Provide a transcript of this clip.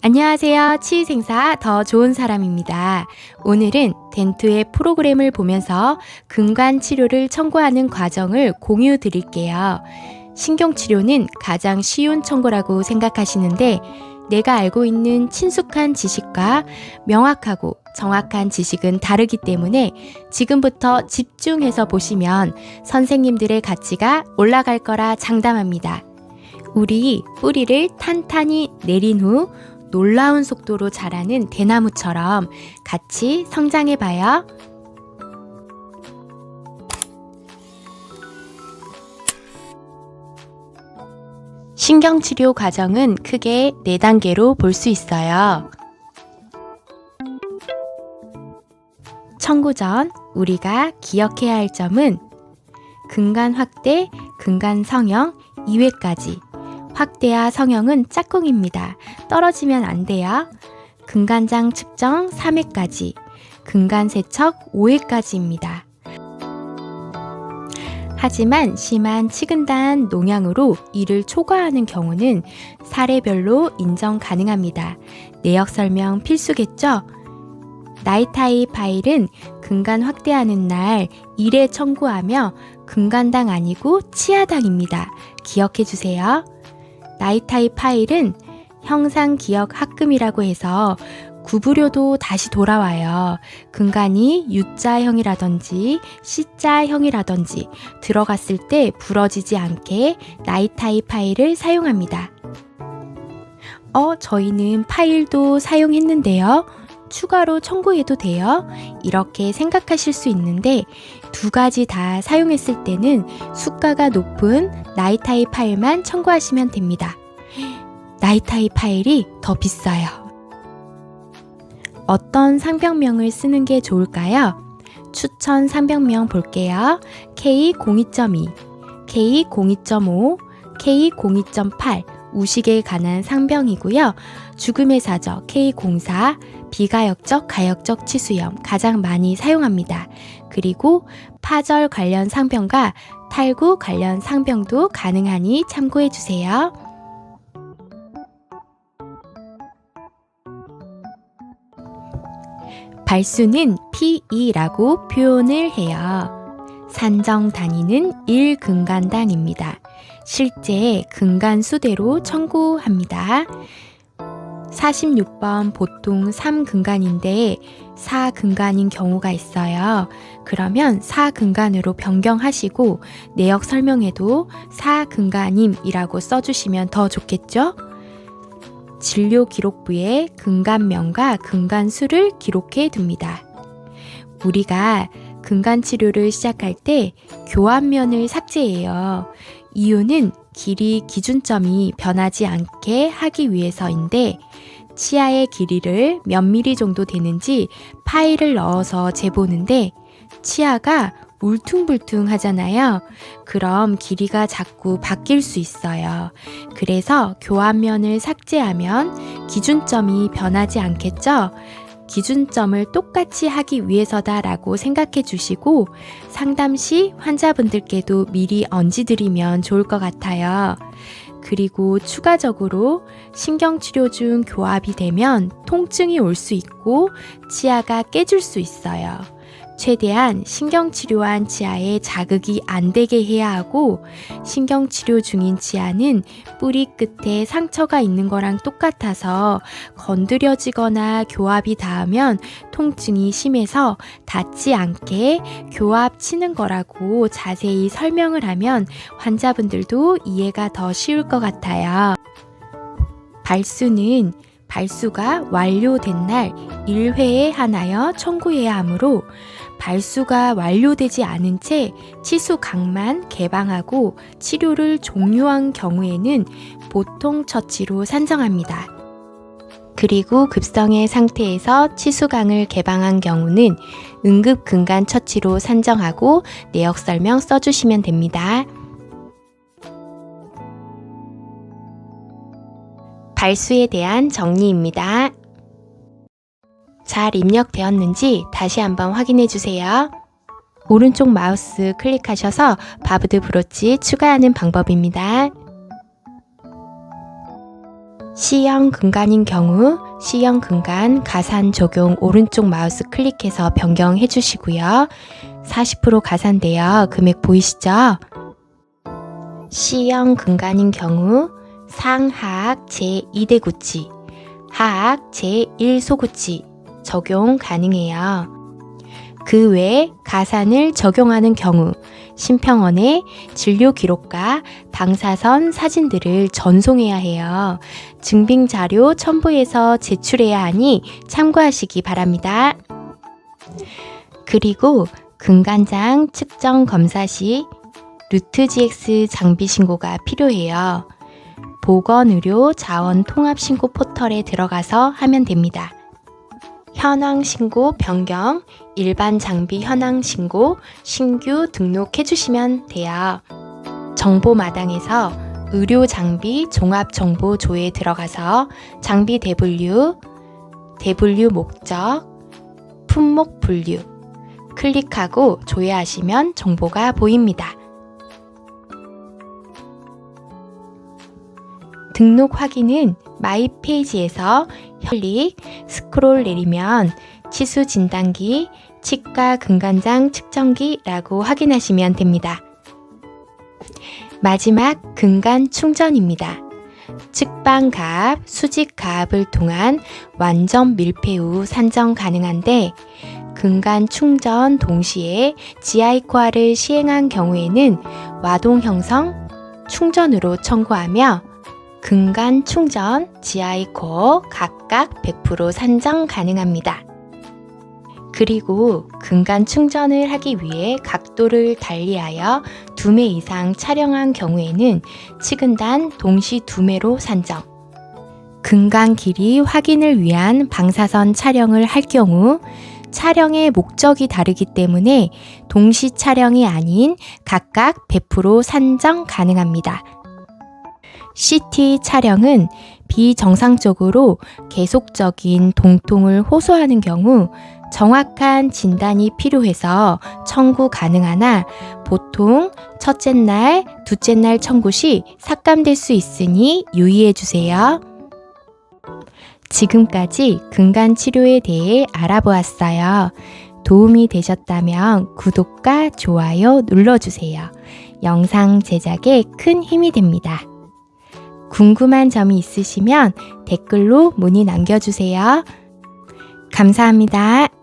안녕하세요. 치유생사 더 좋은 사람입니다. 오늘은 덴투의 프로그램을 보면서 근간 치료를 청구하는 과정을 공유 드릴게요. 신경치료는 가장 쉬운 청구라고 생각하시는데 내가 알고 있는 친숙한 지식과 명확하고 정확한 지식은 다르기 때문에 지금부터 집중해서 보시면 선생님들의 가치가 올라갈 거라 장담합니다. 우리 뿌리를 탄탄히 내린 후 놀라운 속도로 자라는 대나무처럼 같이 성장해봐요. 신경치료 과정은 크게 4단계로 볼 수 있어요. 청구 전 우리가 기억해야 할 점은 근간 확대, 근간 성형 2회까지. 확대와 성형은 짝꿍입니다. 떨어지면 안 돼요. 근간장 측정 3회까지, 근간 세척 5회까지입니다. 하지만 심한 치근단 농양으로 이를 초과하는 경우는 사례별로 인정 가능합니다. 내역 설명 필수겠죠? 나이타이 파일은 근간 확대하는 날 1회 청구하며 근간당 아니고 치아당입니다. 기억해 주세요. 나이타이 파일은 형상기억 합금이라고 해서 구부려도 다시 돌아와요. 근간이 U자형이라든지 C자형이라든지 들어갔을 때 부러지지 않게 나이타이 파일을 사용합니다. 저희는 파일도 사용했는데요. 추가로 청구해도 돼요? 이렇게 생각하실 수 있는데 2가지 다 사용했을 때는 수가가 높은 나이타이 파일만 청구하시면 됩니다. 나이타이 파일이 더 비싸요. 어떤 상병명을 쓰는 게 좋을까요? 추천 상병명 볼게요. K02.2, K02.5, K02.8 우식에 관한 상병이고요. 죽음의 사적 K04, 비가역적, 가역적 치수염 가장 많이 사용합니다. 그리고 파절 관련 상병과 탈구 관련 상병도 가능하니 참고해 주세요. 발수는 P2라고 표현을 해요. 산정 단위는 1근간당입니다. 실제 근간 수대로 청구합니다. 46번 보통 3근간인데 4근간인 경우가 있어요. 그러면 4근간으로 변경하시고 내역 설명에도 4근간임이라고 써주시면 더 좋겠죠? 진료 기록부에 근간명과 근간수를 기록해 둡니다. 우리가 근간 치료를 시작할 때 교환면을 삭제해요. 이유는 길이 기준점이 변하지 않게 하기 위해서인데 치아의 길이를 몇 미리 정도 되는지 파일을 넣어서 재보는데 치아가 울퉁불퉁 하잖아요. 그럼 길이가 자꾸 바뀔 수 있어요. 그래서 교환면을 삭제하면 기준점이 변하지 않겠죠? 기준점을 똑같이 하기 위해서다라고 생각해 주시고 상담 시 환자분들께도 미리 언지드리면 좋을 것 같아요. 그리고 추가적으로 신경치료 중 교합이 되면 통증이 올 수 있고 치아가 깨질 수 있어요. 최대한 신경치료한 치아에 자극이 안 되게 해야 하고 신경치료 중인 치아는 뿌리 끝에 상처가 있는 거랑 똑같아서 건드려지거나 교합이 닿으면 통증이 심해서 닿지 않게 교합 치는 거라고 자세히 설명을 하면 환자분들도 이해가 더 쉬울 것 같아요. 발수는 발수가 완료된 날 1회에 하나여 청구해야 하므로 발수가 완료되지 않은 채 치수각만 개방하고 치료를 종료한 경우에는 보통 처치로 산정합니다. 그리고 급성의 상태에서 치수강을 개방한 경우는 응급 근간 처치로 산정하고 내역 설명 써주시면 됩니다. 발수에 대한 정리입니다. 잘 입력되었는지 다시 한번 확인해 주세요. 오른쪽 마우스 클릭하셔서 바브드 브로치 추가하는 방법입니다. C형 근간인 경우 C형 근간 가산 적용 오른쪽 마우스 클릭해서 변경해 주시고요. 40% 가산돼요. 금액 보이시죠? C형 근간인 경우 상하악 제2대 구치, 하악 제1소구치 적용 가능해요. 그 외에 가산을 적용하는 경우 심평원에 진료 기록과 방사선 사진들을 전송해야 해요. 증빙 자료 첨부해서 제출해야 하니 참고하시기 바랍니다. 그리고 근간장 측정 검사 시 루트GX 장비 신고가 필요해요. 보건의료 자원 통합 신고 포털에 들어가서 하면 됩니다. 현황 신고 변경, 일반 장비 현황 신고, 신규 등록해 주시면 돼요. 정보마당에서 의료 장비 종합 정보조에 들어가서 장비 대분류, 대분류 목적, 품목 분류 클릭하고 조회하시면 정보가 보입니다. 등록 확인은 마이 페이지에서 클릭, 스크롤 내리면 치수 진단기, 치과 근간장 측정기라고 확인하시면 됩니다. 마지막 근간 충전입니다. 측방가압, 수직가압을 통한 완전 밀폐 후 산정 가능한데 근간 충전 동시에 GI 코어를 시행한 경우에는 와동 형성 충전으로 청구하며 근간 충전, GI 코어 각각 100% 산정 가능합니다. 그리고 근간 충전을 하기 위해 각도를 달리하여 2매 이상 촬영한 경우에는 치근단 동시 2매로 산정. 근간 길이 확인을 위한 방사선 촬영을 할 경우 촬영의 목적이 다르기 때문에 동시 촬영이 아닌 각각 100% 산정 가능합니다. CT 촬영은 비정상적으로 계속적인 동통을 호소하는 경우 정확한 진단이 필요해서 청구 가능하나 보통 첫째 날, 둘째 날 청구 시 삭감될 수 있으니 유의해 주세요. 지금까지 근간 치료에 대해 알아보았어요. 도움이 되셨다면 구독과 좋아요 눌러주세요. 영상 제작에 큰 힘이 됩니다. 궁금한 점이 있으시면 댓글로 문의 남겨주세요. 감사합니다.